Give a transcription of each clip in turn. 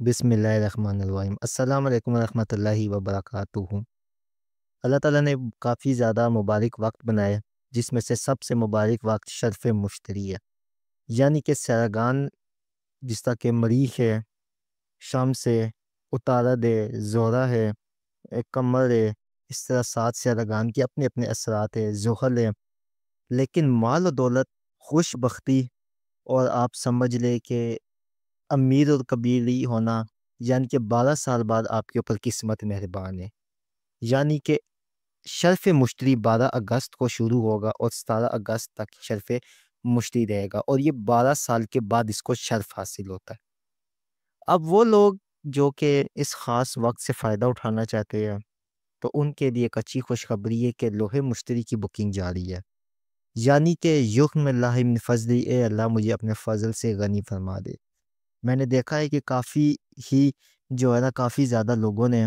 بسم اللہ الرحمن الرحیم۔ السلام علیکم ورحمۃ اللہ وبرکاتہ۔ اللہ تعالیٰ نے کافی زیادہ مبارک وقت بنائے، جس میں سے سب سے مبارک وقت شرف مشتری ہے، یعنی کہ سیرگان جس طرح کہ مریخ ہے، شمس ہے، عطارد ہے، زہرہ ہے، قمر ہے، اس طرح 7 سیرگان کے اپنے اپنے اثرات ہے، زحل ہے۔ لیکن مال و دولت، خوش بختی، اور آپ سمجھ لے کہ امیر اور کبیری ہونا، یعنی کہ 12 سال بعد آپ کے اوپر قسمت مہربان ہے۔ یعنی کہ شرف مشتری 12 اگست کو شروع ہوگا اور 17 اگست تک شرف مشتری رہے گا، اور یہ 12 سال کے بعد اس کو شرف حاصل ہوتا ہے۔ اب وہ لوگ جو کہ اس خاص وقت سے فائدہ اٹھانا چاہتے ہیں، تو ان کے لیے ایک اچھی خوشخبری ہے کہ لوح مشتری کی بکنگ جاری ہے، یعنی کہ یغن اللہ من فضلی، اے اللہ مجھے اپنے فضل سے غنی فرما دے۔ میں نے دیکھا ہے کہ کافی ہی جو ہے نا، کافی زیادہ لوگوں نے،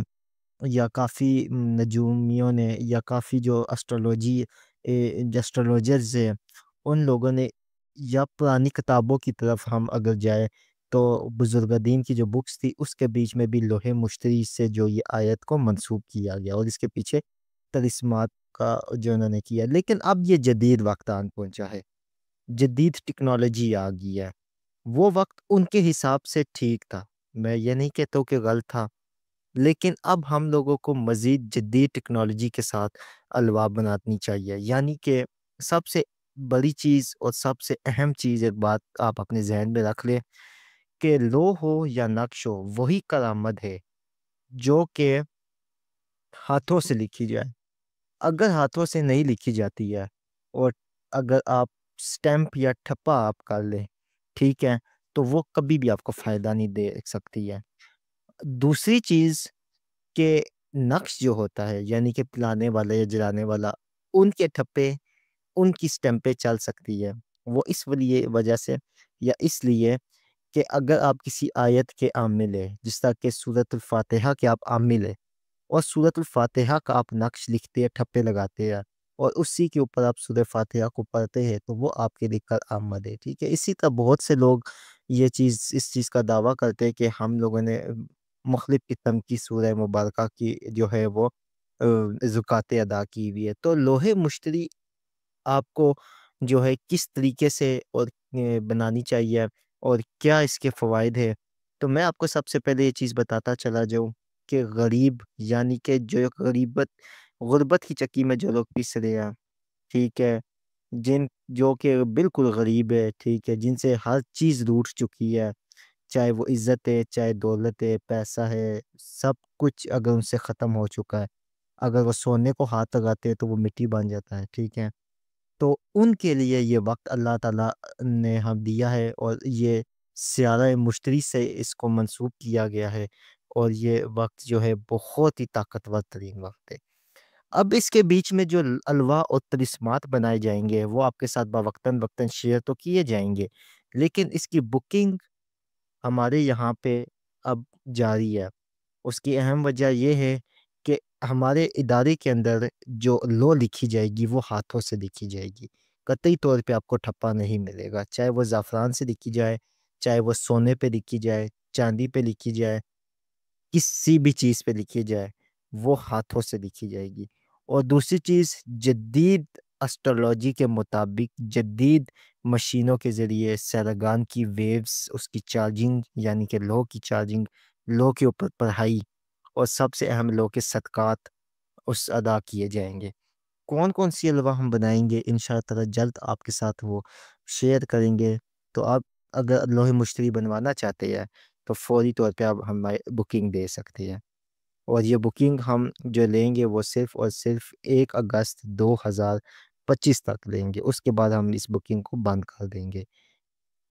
یا کافی نجومیوں نے، یا کافی جو اسٹرولوجرز ہیں، ان لوگوں نے، یا پرانی کتابوں کی طرف ہم اگر جائے تو بزرگ دین کی جو بکس تھی اس کے بیچ میں بھی لوح مشتری سے جو یہ آیت کو منسوب کیا گیا، اور اس کے پیچھے طلسمات کا جو انہوں نے کیا۔ لیکن اب یہ جدید وقت آن پہنچا ہے، جدید ٹیکنالوجی آ گئی ہے۔ وہ وقت ان کے حساب سے ٹھیک تھا، میں یہ نہیں کہتا ہوں کہ غلط تھا، لیکن اب ہم لوگوں کو مزید جدید ٹیکنالوجی کے ساتھ الوا بنانی چاہیے۔ یعنی کہ سب سے بڑی چیز اور سب سے اہم چیز، ایک بات آپ اپنے ذہن میں رکھ لیں، کہ لوح ہو یا نقش ہو، وہی کرامت ہے جو کہ ہاتھوں سے لکھی جائے۔ اگر ہاتھوں سے نہیں لکھی جاتی ہے، اور اگر آپ سٹیمپ یا ٹھپا آپ کر لیں، ٹھیک ہے، تو وہ کبھی بھی آپ کو فائدہ نہیں دے سکتی ہے۔ دوسری چیز کہ نقش جو ہوتا ہے، یعنی کہ پلانے والا یا جلانے والا، ان کے ٹھپے، ان کی سٹیمپیں چل سکتی ہے۔ وہ اس وجہ سے، یا اس لیے کہ اگر آپ کسی آیت کے عامل ہے، جس طرح کہ سورۃ الفاتحہ کے آپ عامل ہے، اور سورۃ الفاتحہ کا آپ نقش لکھتے ہیں، ٹھپے لگاتے ہیں، اور اسی کے اوپر آپ سورۃ فاتحہ کو پڑھتے ہیں، تو وہ آپ کے لیے کارآمد ہے، ٹھیک ہے۔ اسی طرح بہت سے لوگ اس چیز کا دعویٰ کرتے ہیں کہ ہم لوگوں نے مختلف قسم کی سورہ مبارکہ کی جو ہے وہ زکوٰۃ ادا کی ہوئی ہے۔ تو لوح مشتری آپ کو جو ہے کس طریقے سے اور بنانی چاہیے، اور کیا اس کے فوائد ہے، تو میں آپ کو سب سے پہلے یہ چیز بتاتا چلا جاؤں کہ غریب، یعنی کہ جو غربت کی چکی میں جو لوگ پس رہے ہیں، ٹھیک ہے، جو کہ بالکل غریب ہے، ٹھیک ہے، جن سے ہر چیز روٹ چکی ہے، چاہے وہ عزت ہے، چاہے دولت ہے، پیسہ ہے، سب کچھ اگر ان سے ختم ہو چکا ہے، اگر وہ سونے کو ہاتھ لگاتے ہیں تو وہ مٹی بن جاتا ہے، ٹھیک ہے، تو ان کے لیے یہ وقت اللہ تعالیٰ نے ہم دیا ہے، اور یہ سیارہ مشتری سے اس کو منسوب کیا گیا ہے، اور یہ وقت جو ہے بہت ہی طاقتور ترین وقت ہے۔ اب اس کے بیچ میں جو الوا اور طلسمات بنائے جائیں گے، وہ آپ کے ساتھ وقتاً وقتاً شیئر تو کیے جائیں گے، لیکن اس کی بکنگ ہمارے یہاں پہ اب جاری ہے۔ اس کی اہم وجہ یہ ہے کہ ہمارے ادارے کے اندر جو لو لکھی جائے گی وہ ہاتھوں سے لکھی جائے گی، قطعی طور پہ آپ کو ٹھپا نہیں ملے گا، چاہے وہ زعفران سے لکھی جائے، چاہے وہ سونے پہ لکھی جائے، چاندی پہ لکھی جائے، کسی بھی چیز پہ لکھی جائے، وہ ہاتھوں سے لکھی جائے گی۔ اور دوسری چیز، جدید اسٹرولوجی کے مطابق، جدید مشینوں کے ذریعے سیرگان کی ویوز، اس کی چارجنگ، یعنی کہ لو کی چارجنگ، لو کے اوپر پڑھائی، اور سب سے اہم لو کے صدقات اس ادا کیے جائیں گے۔ کون کون سی الوا ہم بنائیں گے، انشاءاللہ تعالی جلد آپ کے ساتھ وہ شیئر کریں گے۔ تو آپ اگر لوح مشتری بنوانا چاہتے ہیں تو فوری طور پہ آپ ہماری بکنگ دے سکتے ہیں، اور یہ بکنگ ہم جو لیں گے وہ صرف اور صرف 1 اگست 2025 تک لیں گے، اس کے بعد ہم اس بکنگ کو بند کر دیں گے۔